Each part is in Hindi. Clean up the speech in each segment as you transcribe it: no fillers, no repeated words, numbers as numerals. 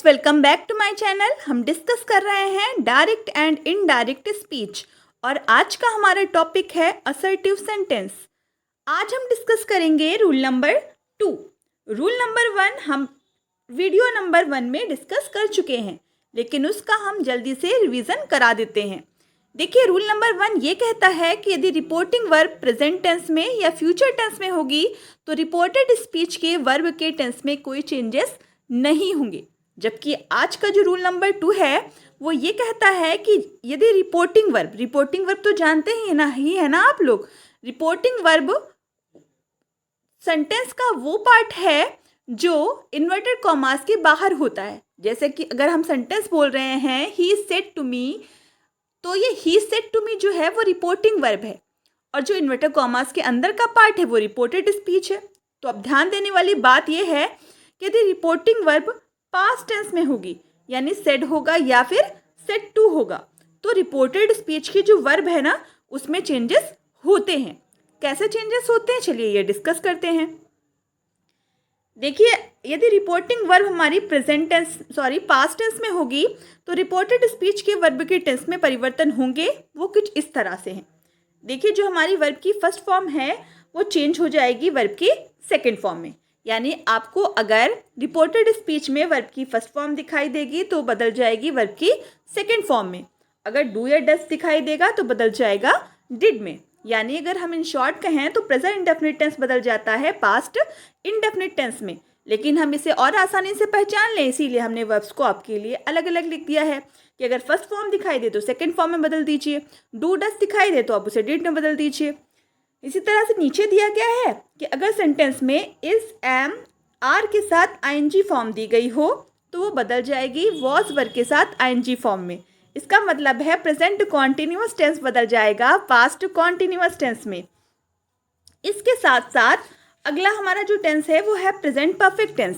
Welcome back to my channel. हम डिस्कस कर रहे हैं डायरेक्ट एंड इनडायरेक्ट स्पीच और आज का हमारा टॉपिक है असर्टिव सेंटेंस। आज हम डिस्कस करेंगे रूल नंबर 2। रूल नंबर 1 हम वीडियो नंबर 1 में डिस्कस कर चुके हैं, लेकिन उसका हम जल्दी से रिवीजन करा देते हैं। देखिए, रूल नंबर 1 ये कहता है कि यदि रिपोर्टिंग वर्ब प्रेजेंट टेंस में या फ्यूचर टेंस में होगी तो रिपोर्टेड स्पीच के वर्ब के टेंस में कोई चेंजेस नहीं होंगे। जबकि आज का जो रूल नंबर 2 है वो ये कहता है कि यदि रिपोर्टिंग वर्ब तो जानते ही है ना आप लोग। रिपोर्टिंग वर्ब सेंटेंस का वो पार्ट है जो इन्वर्टेड कॉमास के बाहर होता है। जैसे कि अगर हम सेंटेंस बोल रहे हैं ही सेड टू मी, तो ये ही सेड टू मी जो है वो रिपोर्टिंग वर्ब है और जो इन्वर्टेड कॉमास के अंदर का पार्ट है वो रिपोर्टेड स्पीच है। तो अब ध्यान देने वाली बात यह है कि यदि रिपोर्टिंग वर्ब पास्ट टेंस में होगी यानी सेड होगा या फिर सेड टू होगा, तो रिपोर्टेड स्पीच की जो वर्ब है ना उसमें चेंजेस होते हैं। कैसे चेंजेस होते हैं, चलिए ये डिस्कस करते हैं। देखिए, यदि रिपोर्टिंग वर्ब हमारी पास्ट टेंस में होगी तो रिपोर्टेड स्पीच के वर्ब के टेंस में परिवर्तन होंगे। वो कुछ इस तरह से हैं। देखिए, जो हमारी वर्ब की फर्स्ट फॉर्म है वो चेंज हो जाएगी वर्ब की सेकेंड फॉर्म में। यानी आपको अगर रिपोर्टेड स्पीच में वर्ब की फर्स्ट फॉर्म दिखाई देगी तो बदल जाएगी वर्ब की सेकेंड फॉर्म में। अगर डू या डस दिखाई देगा तो बदल जाएगा डिड में। यानी अगर हम इन शॉर्ट कहें तो प्रेजेंट इंडेफिनिट टेंस बदल जाता है पास्ट इंडेफिनिट टेंस में। लेकिन हम इसे और आसानी से पहचान लें, इसीलिए हमने वर्ब्स को आपके लिए अलग अलग लिख दिया है कि अगर फर्स्ट फॉर्म दिखाई दे तो सेकेंड फॉर्म में बदल दीजिए, डू डस दिखाई दे तो आप उसे डिड में बदल दीजिए। इसी तरह से नीचे दिया गया है कि अगर सेंटेंस में इज, एम, आर के साथ आईएनजी फॉर्म दी गई हो तो वो बदल जाएगी वॉज वर्ब के साथ आईएनजी फॉर्म में। इसका मतलब है प्रेजेंट कॉन्टिन्यूअस टेंस बदल जाएगा पास्ट कॉन्टिन्यूअस टेंस में। इसके साथ साथ अगला हमारा जो टेंस है वो है present perfect tense.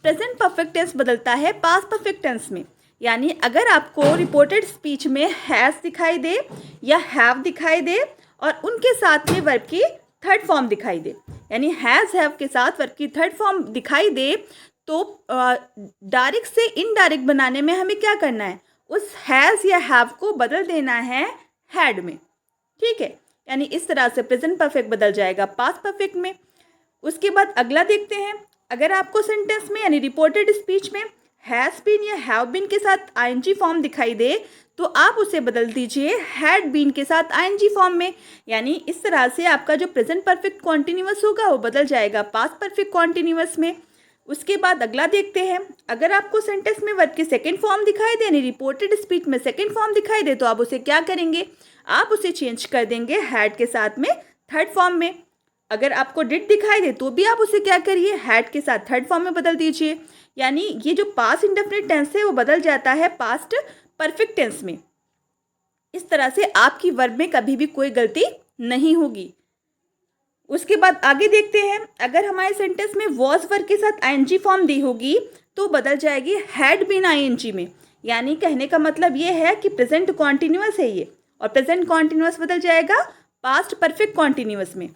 Present perfect tense बदलता है पास्ट परफेक्ट टेंस में। यानी अगर आपको रिपोर्टेड स्पीच में हैज़ दिखाई दे या हैव दिखाई दे और उनके साथ में वर्ब की थर्ड फॉर्म दिखाई दे, यानी हैज़ हैव के साथ वर्ब की थर्ड फॉर्म दिखाई दे, तो डायरेक्ट से इनडायरेक्ट बनाने में हमें क्या करना है, उस हैज़ या हैव को बदल देना है हैड में। ठीक है, यानी इस तरह से प्रेजेंट परफेक्ट बदल जाएगा पास्ट परफेक्ट में। उसके बाद अगला देखते हैं। अगर आपको सेंटेंस में यानी रिपोर्टेड स्पीच में हैज़ बीन या हैव बीन के साथ आईएनजी फॉर्म दिखाई दे तो आप उसे बदल दीजिए हैड बीन के साथ आईएनजी फॉर्म में। यानी इस तरह से आपका जो प्रेजेंट परफेक्ट कॉन्टिन्यूअस होगा वो बदल जाएगा पास्ट परफेक्ट कॉन्टिन्यूअस में। उसके बाद अगला देखते हैं। अगर आपको सेंटेंस में वर्ब की सेकेंड फॉर्म दिखाई दे यानी रिपोर्टेड स्पीच में सेकेंड फॉर्म दिखाई दे तो आप उसे क्या करेंगे, आप उसे चेंज कर देंगे हैड के साथ में थर्ड फॉर्म में। अगर आपको डिड दिखाई दे तो भी आप उसे क्या करिए, हैड के साथ थर्ड फॉर्म में बदल दीजिए। यानी ये जो पास्ट इंडेफिनिट टेंस है वो बदल जाता है पास्ट परफेक्ट टेंस में। इस तरह से आपकी वर्ब में कभी भी कोई गलती नहीं होगी। उसके बाद आगे देखते हैं। अगर हमारे सेंटेंस में वॉज वर्ब के साथ आईएनजी फॉर्म दी होगी तो बदल जाएगी हैड बीन आईएनजी में। यानी कहने का मतलब ये है कि प्रेजेंट कॉन्टिन्यूअस है ये, और प्रेजेंट कॉन्टिन्यूअस बदल जाएगा पास्ट परफेक्ट कॉन्टिन्यूअस में।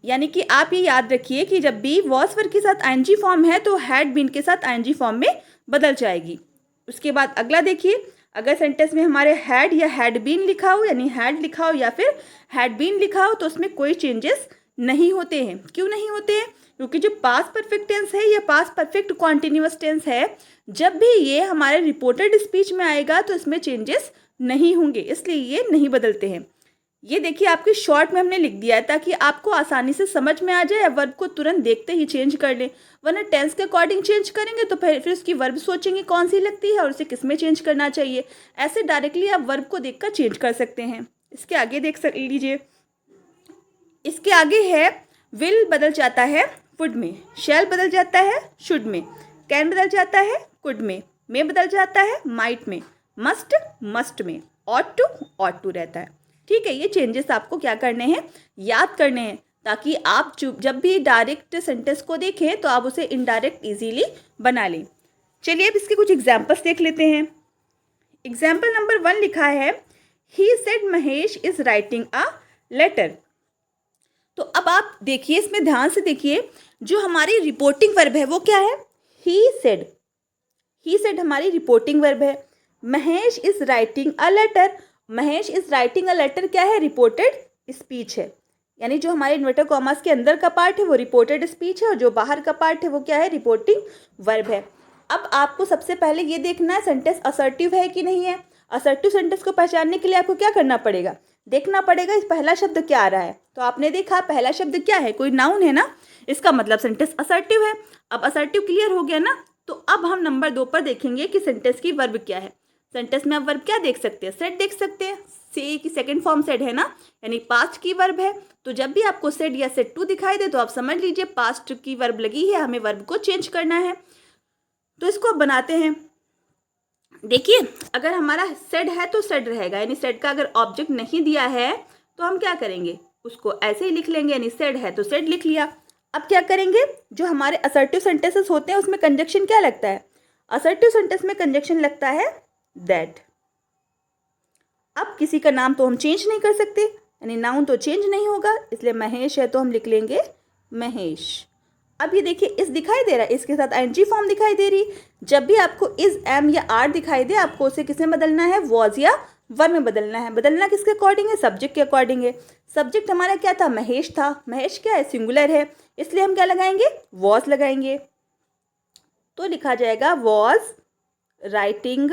यानी कि आप ये याद रखिए कि जब भी वॉज वर्ब के साथ आईएनजी फॉर्म है तो हैड बीन के साथ आईएनजी फॉर्म में बदल जाएगी। उसके बाद अगला देखिए। अगर सेंटेंस में हमारे हैड या हैड बीन लिखा हो यानी हैड लिखा हो या फिर हैड बीन लिखा हो तो उसमें कोई चेंजेस नहीं होते हैं। क्यों नहीं होते हैं? क्योंकि जो पास्ट परफेक्ट टेंस है या पास्ट परफेक्ट कॉन्टिन्यूअस टेंस है, जब भी ये हमारे रिपोर्टेड स्पीच में आएगा तो इसमें चेंजेस नहीं होंगे, इसलिए ये नहीं बदलते हैं। ये देखिए, आपके शॉर्ट में हमने लिख दिया है ताकि आपको आसानी से समझ में आ जाए, वर्ब को तुरंत देखते ही चेंज कर लें। वरना टेंस के अकॉर्डिंग चेंज करेंगे तो फिर उसकी वर्ब सोचेंगे कौन सी लगती है और उसे किस में चेंज करना चाहिए। ऐसे डायरेक्टली आप वर्ब को देखकर चेंज कर सकते हैं। इसके आगे देख लीजिए। इसके आगे है विल बदल जाता है वुड में, शैल बदल जाता है शुड में, कैन बदल जाता है कुड में, मे बदल जाता है माइट में, मस्ट में, ऑट टू रहता है। ठीक है, ये चेंजेस आपको क्या करने हैं, याद करने हैं, ताकि आप जब भी डायरेक्ट सेंटेंस को देखें तो आप उसे इनडायरेक्ट इजीली बना लें। चलिए अब इसके कुछ एग्जाम्पल्स देख लेते हैं। एग्जाम्पल नंबर 1 लिखा है he said Mahesh is writing a letter. तो अब आप देखिए, इसमें ध्यान से देखिए, जो हमारी रिपोर्टिंग वर्ब है वो क्या है, ही सेड। ही सेड हमारी रिपोर्टिंग वर्ब है। Mahesh is writing a letter, Mahesh is writing a letter क्या है, रिपोर्टेड स्पीच है। यानी जो हमारे इन्वर्टर कॉमास के अंदर का पार्ट है वो रिपोर्टेड स्पीच है और जो बाहर का पार्ट है वो क्या है, रिपोर्टिंग वर्ब है। अब आपको सबसे पहले ये देखना है सेंटेंस असर्टिव है कि नहीं है। असर्टिव सेंटेंस को पहचानने के लिए आपको क्या करना पड़ेगा, देखना पड़ेगा इस पहला शब्द क्या आ रहा है। तो आपने देखा पहला शब्द क्या है, कोई नाउन है ना, इसका मतलब सेंटेंस असर्टिव है। अब असर्टिव क्लियर हो गया ना, तो अब हम नंबर 2 पर देखेंगे कि सेंटेंस की वर्ब क्या है। सेंटेंस में आप वर्ब क्या देख सकते हैं, सेड देख सकते हैं। से की सेकंड फॉर्म सेड है ना, यानी पास्ट की वर्ब है। तो जब भी आपको सेड या सेड टू दिखाई दे तो आप समझ लीजिए पास्ट की वर्ब लगी है, हमें वर्ब को चेंज करना है। तो इसको अब बनाते हैं। देखिए अगर हमारा सेड है तो सेड रहेगा, यानी सेड का अगर ऑब्जेक्ट नहीं दिया है तो हम क्या करेंगे, उसको ऐसे ही लिख लेंगे, यानी सेड है तो सेड लिख लिया। अब क्या करेंगे, जो हमारे असर्टिव सेंटेंसेस होते हैं उसमें कंजक्शन क्या लगता है, असर्टिव सेंटेंस में कंजक्शन लगता है दैट। अब किसी का नाम तो हम चेंज नहीं कर सकते, यानी नाउन तो चेंज नहीं होगा, इसलिए महेश है तो हम लिख लेंगे महेश। अब ये देखिए इस दिखाई दे रहा है, इसके साथ आईएनजी फॉर्म दिखाई दे रही। जब भी आपको इज, एम या आर दिखाई दे आपको उसे किस में बदलना है, वॉज या वर में बदलना है। बदलना किसके अकॉर्डिंग है, सब्जेक्ट के अकॉर्डिंग है। सब्जेक्ट हमारा क्या था, महेश था। महेश क्या है, सिंगुलर है, इसलिए हम क्या लगाएंगे, वॉज लगाएंगे। तो लिखा जाएगा वॉज राइटिंग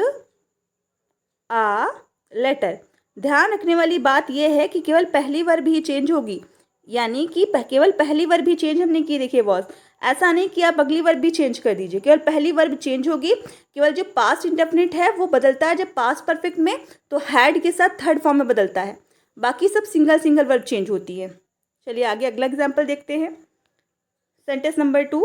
आ लेटर। ध्यान रखने वाली बात यह है कि केवल पहली वर्ब ही चेंज होगी, यानी कि केवल पहली वर्ब ही चेंज हमने की। देखिए वॉज, ऐसा नहीं कि आप अगली वर्ब भी चेंज कर दीजिए, केवल पहली वर्ब चेंज होगी। केवल जो पास्ट इंडेफिनिट है वो बदलता है जब पास्ट परफेक्ट में तो हैड के साथ थर्ड फॉर्म में बदलता है, बाकी सब सिंगल सिंगल वर्ब चेंज होती है। चलिए आगे अगला एग्जाम्पल देखते हैं। Sentence number 2,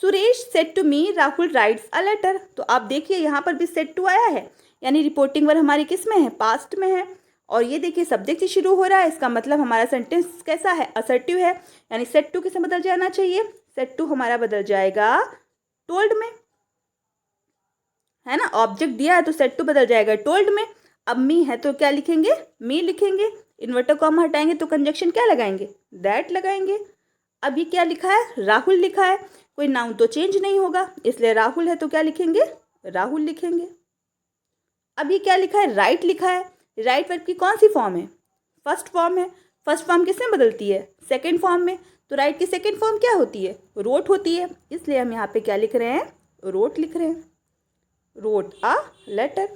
Suresh said to me Rahul writes a letter. तो आप देखिए यहाँ पर भी सेड टू आया है, यानी रिपोर्टिंग वर्ब हमारी किस में है, पास्ट में है। और ये देखिए सब्जेक्ट से शुरू हो रहा है, इसका मतलब हमारा सेंटेंस कैसा है, असर्टिव है। यानी सेड टू किसे बदल जाना चाहिए, सेड टू हमारा बदल जाएगा टोल्ड में, है ना। ऑब्जेक्ट दिया है तो सेड टू बदल जाएगा टोल्ड में। अब मी है तो क्या लिखेंगे, मी लिखेंगे। इन्वर्टर कॉमा हटाएंगे तो कंजक्शन क्या लगाएंगे, दैट लगाएंगे। अब ये क्या लिखा है, राहुल लिखा है, कोई नाउन तो चेंज नहीं होगा, इसलिए राहुल है तो क्या लिखेंगे, राहुल लिखेंगे। अब ये क्या लिखा है, राइट लिखा है। राइट वर्ब की कौन सी फॉर्म है, फर्स्ट फॉर्म है। फर्स्ट फॉर्म किसमें बदलती है, सेकंड फॉर्म में। तो राइट की सेकंड फॉर्म क्या होती है, रोट होती है, इसलिए हम यहाँ पे क्या लिख रहे हैं, रोट लिख रहे हैं, रोट अ लेटर।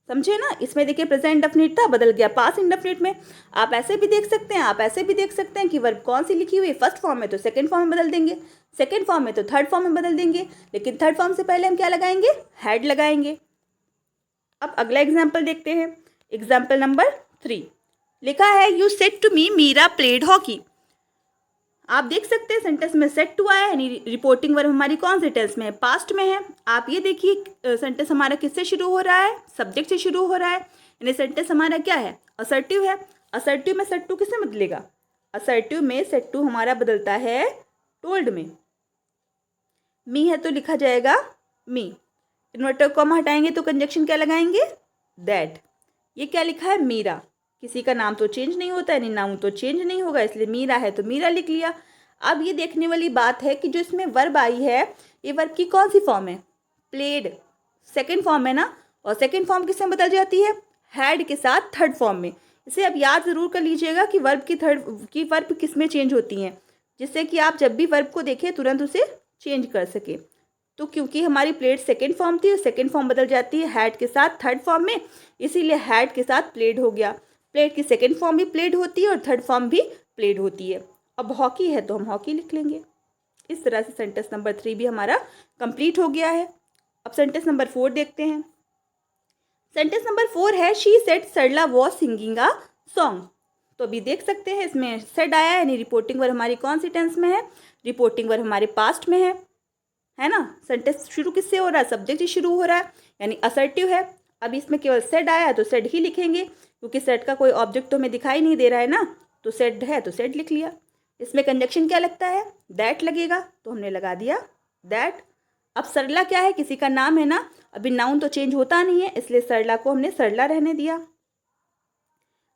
समझे ना, इसमें देखिए प्रेजेंट इंडेफिनिट था बदल गया पास्ट इंडेफिनिट में। आप ऐसे भी देख सकते हैं, आप ऐसे भी देख सकते हैं कि वर्ब कौन सी लिखी हुई है, फर्स्ट फॉर्म में तो सेकंड फॉर्म में बदल देंगे, सेकंड फॉर्म में तो थर्ड फॉर्म में बदल देंगे, लेकिन थर्ड फॉर्म से पहले हम क्या लगाएंगे, हैड लगाएंगे। अब अगला एग्जाम्पल देखते हैं। एग्जाम्पल नंबर 3 लिखा है, you said to me Meera played hockey. आप देख सकते हैं सेंटेंस में सेड टू आया है, यानी रिपोर्टिंग वर्ब हमारी कौन से टेंस में है, पास्ट में है। आप ये देखिए सेंटेंस हमारा किससे शुरू हो रहा है, सब्जेक्ट से शुरू हो रहा है, यानी सेंटेंस हमारा क्या है, असर्टिव है। असर्टिव में सेड टू किससे बदलेगा, असर्टिव में सेड टू हमारा बदलता है टोल्ड में। मी है तो लिखा जाएगा मी, इन्वर्टर कॉमा हटाएंगे तो कंजक्शन क्या लगाएंगे, दैट। ये क्या लिखा है, मीरा, किसी का नाम तो चेंज नहीं होता, यानी नाउन तो चेंज नहीं होगा, इसलिए मीरा है तो मीरा लिख लिया। अब ये देखने वाली बात है कि जो इसमें वर्ब आई है ये वर्ब की कौन सी फॉर्म है, प्लेड, सेकंड फॉर्म है ना। और सेकंड फॉर्म किससे बदल जाती है, हैड के साथ थर्ड फॉर्म में। इसे अब याद ज़रूर कर लीजिएगा कि वर्ब किस में चेंज होती हैं, जिससे कि आप जब भी वर्ब को देखें तुरंत उसे चेंज कर सके। तो क्योंकि हमारी प्लेड सेकंड फॉर्म थी और सेकंड फॉर्म बदल जाती है हैड के साथ थर्ड फॉर्म में, इसीलिए हैड के साथ प्लेड हो गया। प्लेड की सेकंड फॉर्म भी प्लेड होती है और थर्ड फॉर्म भी प्लेड होती है। अब हॉकी है तो हम हॉकी लिख लेंगे। इस तरह से सेंटेंस नंबर 3 भी हमारा कंप्लीट हो गया है। अब सेंटेंस नंबर 4 देखते हैं। सेंटेंस नंबर 4 है, she said Sarla was singing a song. तो अभी देख सकते हैं इसमें सेड आया है, यानी रिपोर्टिंग वर्ब हमारी कौन सी टेंस में है, रिपोर्टिंग वर्ब हमारे पास्ट में है ना। सेंटेंस शुरू किससे हो रहा है, सब्जेक्ट से शुरू हो रहा है, यानी असर्टिव है। अब इसमें केवल सेड आया तो सेड ही लिखेंगे, क्योंकि सेड का कोई ऑब्जेक्ट तो हमें दिखाई नहीं दे रहा है ना, तो सेड है तो सेड लिख लिया। इसमें कंजक्शन क्या लगता है, दैट लगेगा, तो हमने लगा दिया दैट। अब सरला क्या है, किसी का नाम है ना, अभी नाउन तो चेंज होता नहीं है, इसलिए सरला को हमने सरला रहने दिया।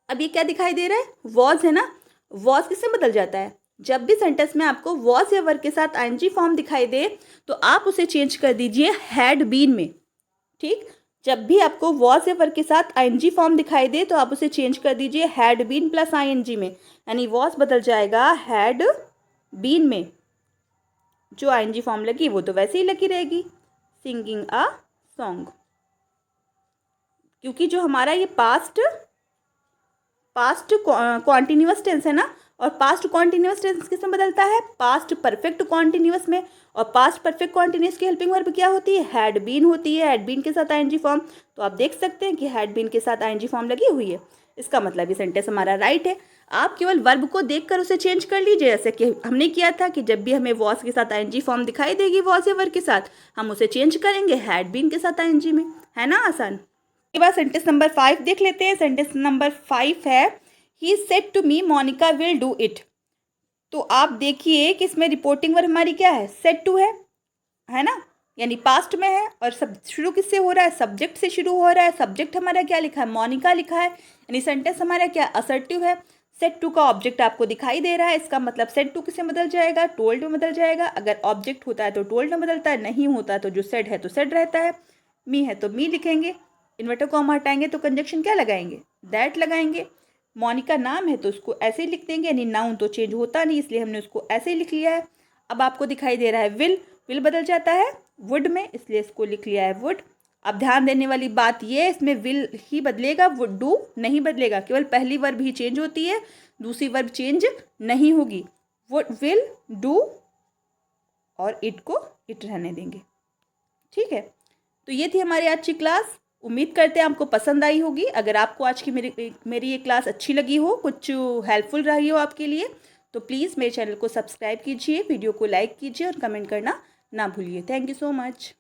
अब ये क्या दिखाई दे रहा है, वॉज है ना, वॉज किससे बदल जाता है, जब भी सेंटेंस में आपको वॉज या वर के साथ आईएनजी फॉर्म दिखाई दे तो आप उसे चेंज कर दीजिए हैड बीन में। ठीक, जब भी आपको वॉज या वर के साथ आईएनजी फॉर्म दिखाई दे तो आप उसे चेंज कर दीजिए हैड बीन प्लस आईएनजी में, यानी वॉज बदल जाएगा हैड बीन में, जो आईएनजी फॉर्म लगी वो तो वैसे ही लगी रहेगी, सिंगिंग अ सॉन्ग। क्योंकि जो हमारा ये पास्ट कॉन्टिन्यूअस टेंस है ना, और पास्ट कॉन्टिन्यूअस टेंस किस में बदलता है, पास्ट परफेक्ट कॉन्टिन्यूअस में। और पास्ट परफेक्ट कॉन्टिन्यूअस की हेल्पिंग वर्ब क्या होती है, हैड बीन होती है, हैड बीन के साथ आईएनजी फॉर्म। तो आप देख सकते हैं कि हैड बीन के साथ आईएनजी फॉर्म लगी हुई है, इसका मतलब ये सेंटेंस हमारा राइट है। आप केवल वर्ब को देखकर उसे चेंज कर लीजिए, जैसे कि हमने किया था कि जब भी हमें वॉज के साथ आईएनजी फॉर्म दिखाई देगी वॉज या वर्ब के साथ, हम उसे चेंज करेंगे हैड बीन के साथ आईएनजी में, है ना आसान। इसके बाद सेंटेंस नंबर 5 देख लेते हैं। सेंटेंस नंबर 5 है he said to me Monica will do it. तो आप देखिए कि इसमें रिपोर्टिंग वर्ब हमारी क्या है, सेड टू है ना, यानी पास्ट में है, और सब शुरू किससे हो रहा है, सब्जेक्ट से शुरू हो रहा है। सब्जेक्ट हमारा क्या लिखा है, मोनिका लिखा है, यानी सेंटेंस हमारा क्या असर्टिव है। सेड टू का ऑब्जेक्ट आपको दिखाई दे रहा है, इसका मतलब सेड टू किससे बदल जाएगा, टोल्ड में बदल जाएगा। अगर ऑब्जेक्ट होता है तो टोल्ड में बदलता है, नहीं होता तो जो सेड है तो सेड रहता है, मी है तो मी लिखेंगे, इन्वर्टर कॉमा हटाएंगे तो कंजक्शन क्या लगाएंगे, दैट लगाएंगे। मोनिका नाम है तो उसको ऐसे ही लिख देंगे, यानी नाउन तो चेंज होता नहीं इसलिए हमने उसको ऐसे ही लिख लिया है। अब आपको दिखाई दे रहा है विल बदल जाता है वुड में, इसलिए इसको लिख लिया है वुड। अब ध्यान देने वाली बात ये, इसमें विल ही बदलेगा, वुड डू नहीं बदलेगा, केवल पहली वर्ब ही चेंज होती है, दूसरी वर्ब चेंज नहीं होगी। वुड विल डू और इट को इट रहने देंगे। ठीक है, तो ये थी हमारी आज की क्लास। उम्मीद करते हैं आपको पसंद आई होगी। अगर आपको आज की मेरी ये क्लास अच्छी लगी हो, कुछ हेल्पफुल रही हो आपके लिए, तो प्लीज़ मेरे चैनल को सब्सक्राइब कीजिए, वीडियो को लाइक कीजिए और कमेंट करना ना भूलिए। Thank you so much.